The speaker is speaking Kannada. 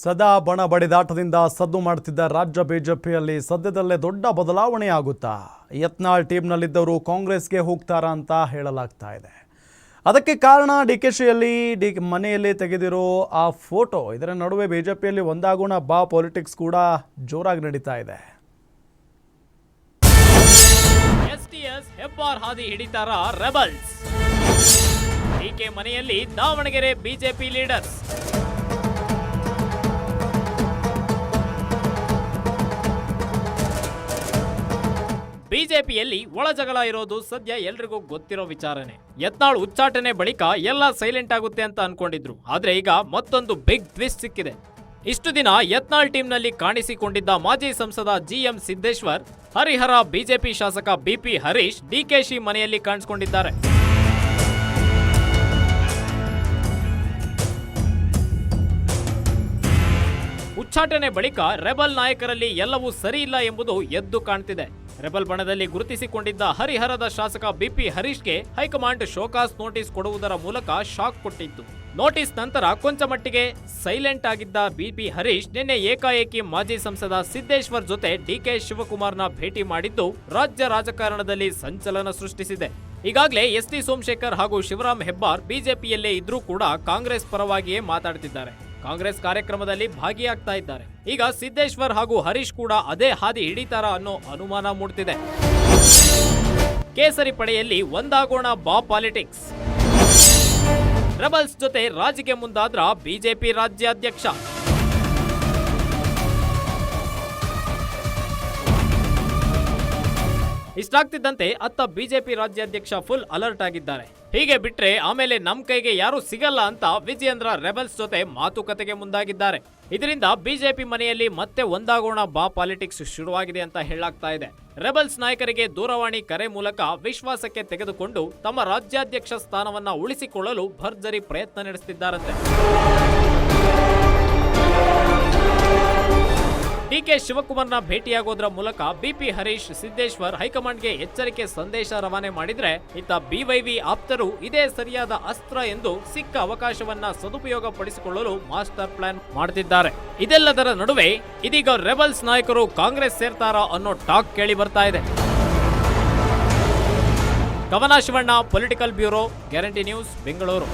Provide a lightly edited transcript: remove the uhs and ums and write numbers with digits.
ಸದಾ ಬಣ ಬಡಿದಾಟದಿಂದ ಸದ್ದು ಮಾಡುತ್ತಿದ್ದ ರಾಜ್ಯ ಬಿಜೆಪಿಯಲ್ಲಿ ಸದ್ಯದಲ್ಲೇ ದೊಡ್ಡ ಬದಲಾವಣೆಯಾಗುತ್ತಾ ಯತ್ನಾಳ್ ಟೀಮ್ನಲ್ಲಿದ್ದವರು ಕಾಂಗ್ರೆಸ್ಗೆ ಹೋಗ್ತಾರಾ ಅಂತ ಹೇಳಲಾಗ್ತಾ ಇದೆ. ಅದಕ್ಕೆ ಕಾರಣ ಡಿಕೆಶಿಯಲ್ಲಿ ಮನೆಯಲ್ಲಿ ತೆಗೆದಿರೋ ಆ ಫೋಟೋ. ಇದರ ನಡುವೆ ಬಿಜೆಪಿಯಲ್ಲಿ ಒಂದಾಗೋಣ ಬಾ ಪಾಲಿಟಿಕ್ಸ್ ಕೂಡ ಜೋರಾಗಿ ನಡೀತಾ ಇದೆ. ಎಸ್ಟಿಎಸ್ ಹೆಬ್ಬಾರ್ ಹಾದಿ ಹಿಡಿತಾರ ರೆಬಲ್ಸ್. ಡಿಕೆ ಮನೆಯಲ್ಲಿ ದಾವಣಗೆರೆ ಬಿಜೆಪಿ ಲೀಡರ್ಸ್. ಬಿಜೆಪಿಯಲ್ಲಿ ಒಳಜಗಳ ಇರೋದು ಸದ್ಯ ಎಲ್ರಿಗೂ ಗೊತ್ತಿರೋ ವಿಚಾರನೆ. ಯತ್ನಾಳ್ ಉಚ್ಚಾಟನೆ ಬಳಿಕ ಎಲ್ಲ ಸೈಲೆಂಟ್ ಆಗುತ್ತೆ ಅಂತ ಅನ್ಕೊಂಡಿದ್ರು. ಆದ್ರೆ ಈಗ ಮತ್ತೊಂದು ಬಿಗ್ ಟ್ವಿಸ್ಟ್ ಸಿಕ್ಕಿದೆ. ಇಷ್ಟು ದಿನ ಯತ್ನಾಳ್ ಟೀಮ್ನಲ್ಲಿ ಕಾಣಿಸಿಕೊಂಡಿದ್ದ ಮಾಜಿ ಸಂಸದ ಜಿಎಂ ಸಿದ್ದೇಶ್ವರ್, ಹರಿಹರ ಬಿಜೆಪಿ ಶಾಸಕ ಬಿಪಿ ಹರೀಶ್ ಡಿಕೆಶಿ ಮನೆಯಲ್ಲಿ ಕಾಣಿಸಿಕೊಂಡಿದ್ದಾರೆ. ಉಚ್ಚಾಟನೆ ಬಳಿಕ ರೆಬಲ್ ನಾಯಕರಲ್ಲಿ ಎಲ್ಲವೂ ಸರಿ ಇಲ್ಲ ಎಂಬುದು ಎದ್ದು ಕಾಣ್ತಿದೆ. ರೆಬಲ್ ಬಣದಲ್ಲಿ ಗುರುತಿಸಿಕೊಂಡಿದ್ದ ಹರಿಹರದ ಶಾಸಕ ಬಿಪಿ ಹರೀಶ್ಗೆ ಹೈಕಮಾಂಡ್ ಶೋಕಾಸ್ ನೋಟಿಸ್ ಕೊಡುವುದರ ಮೂಲಕ ಶಾಕ್ ಕೊಟ್ಟಿತ್ತು. ನೋಟಿಸ್ ನಂತರ ಕೊಂಚ ಮಟ್ಟಿಗೆ ಸೈಲೆಂಟ್ ಆಗಿದ್ದ ಬಿಪಿ ಹರೀಶ್ ನಿನ್ನೆ ಏಕಾಏಕಿ ಮಾಜಿ ಸಂಸದ ಸಿದ್ದೇಶ್ವರ್ ಜೊತೆ ಡಿಕೆ ಶಿವಕುಮಾರ್ನ ಭೇಟಿ ಮಾಡಿದ್ದು ರಾಜ್ಯ ರಾಜಕಾರಣದಲ್ಲಿ ಸಂಚಲನ ಸೃಷ್ಟಿಸಿದೆ. ಈಗಾಗಲೇ ಎಸ್ಟಿ ಸೋಮಶೇಖರ್ ಹಾಗೂ ಶಿವರಾಮ್ ಹೆಬ್ಬಾರ್ ಬಿಜೆಪಿಯಲ್ಲೇ ಇದ್ರೂ ಕೂಡ ಕಾಂಗ್ರೆಸ್ ಪರವಾಗಿಯೇ ಮಾತಾಡ್ತಿದ್ದಾರೆ. ಕಾಂಗ್ರೆಸ್ ಕಾರ್ಯಕ್ರಮದಲ್ಲಿ ಭಾಗಿಯಾಗ್ತಾ ಇದ್ದಾರೆ. ಈಗ ಸಿದ್ದೇಶ್ವರ್ ಹಾಗೂ ಹರೀಶ್ ಕೂಡ ಅದೇ ಹಾದಿ ಹಿಡಿತಾರ ಅನ್ನೋ ಅನುಮಾನ ಮೂಡ್ತಿದೆ. ಕೇಸರಿ ಪಡೆಯಲ್ಲಿ ಒಂದಾಗೋಣ ಬಾ ಪಾಲಿಟಿಕ್ಸ್. ರೆಬಲ್ಸ್ ಜೊತೆ ರಾಜಿಗೆ ಮುಂದಾದ್ರ ಬಿಜೆಪಿ ರಾಜ್ಯಾಧ್ಯಕ್ಷ. ಇಷ್ಟಾಗ್ತಿದ್ದಂತೆ ಅತ್ತ ಬಿಜೆಪಿ ರಾಜ್ಯಾಧ್ಯಕ್ಷ ಫುಲ್ ಅಲರ್ಟ್ ಆಗಿದ್ದಾರೆ. ಹೀಗೆ ಬಿಟ್ರೆ ಆಮೇಲೆ ನಮ್ ಕೈಗೆ ಯಾರು ಸಿಗಲ್ಲ ಅಂತ ವಿಜಯೇಂದ್ರ ರೆಬಲ್ಸ್ ಜೊತೆ ಮಾತುಕತೆಗೆ ಮುಂದಾಗಿದ್ದಾರೆ. ಇದರಿಂದ ಬಿಜೆಪಿ ಮನೆಯಲ್ಲಿ ಮತ್ತೆ ಒಂದಾಗೋಣ ಬಾ ಪಾಲಿಟಿಕ್ಸ್ ಶುರುವಾಗಿದೆ ಅಂತ ಹೇಳಲಾಗ್ತಾ ಇದೆ. ರೆಬಲ್ಸ್ ನಾಯಕರಿಗೆ ದೂರವಾಣಿ ಕರೆ ಮೂಲಕ ವಿಶ್ವಾಸಕ್ಕೆ ತೆಗೆದುಕೊಂಡು ತಮ್ಮ ರಾಜ್ಯಾಧ್ಯಕ್ಷ ಸ್ಥಾನವನ್ನ ಉಳಿಸಿಕೊಳ್ಳಲು ಭರ್ಜರಿ ಪ್ರಯತ್ನ ನಡೆಸುತ್ತಿದ್ದಾರಂತೆ. ಡಿಕೆ ಶಿವಕುಮಾರ್ನ ಭೇಟಿಯಾಗೋದ್ರ ಮೂಲಕ ಬಿಪಿ ಹರೀಶ್, ಸಿದ್ದೇಶ್ವರ್ ಹೈಕಮಾಂಡ್ಗೆ ಎಚ್ಚರಿಕೆ ಸಂದೇಶ ರವಾನೆ ಮಾಡಿದ್ರೆ, ಇತ್ತ ಬಿವೈವಿ ಆಪ್ತರು ಇದೇ ಸರಿಯಾದ ಅಸ್ತ್ರ ಎಂದು ಸಿಕ್ಕ ಅವಕಾಶವನ್ನ ಸದುಪಯೋಗ ಪಡಿಸಿಕೊಳ್ಳಲು ಮಾಸ್ಟರ್ ಪ್ಲಾನ್ ಮಾಡುತ್ತಿದ್ದಾರೆ. ಇದೆಲ್ಲದರ ನಡುವೆ ಇದೀಗ ರೆಬಲ್ಸ್ ನಾಯಕರು ಕಾಂಗ್ರೆಸ್ ಸೇರ್ತಾರಾ ಅನ್ನೋ ಟಾಕ್ ಕೇಳಿ ಬರ್ತಾ ಇದೆ. ಕವನ Shivanna, political bureau, guarantee news, Bengaluru.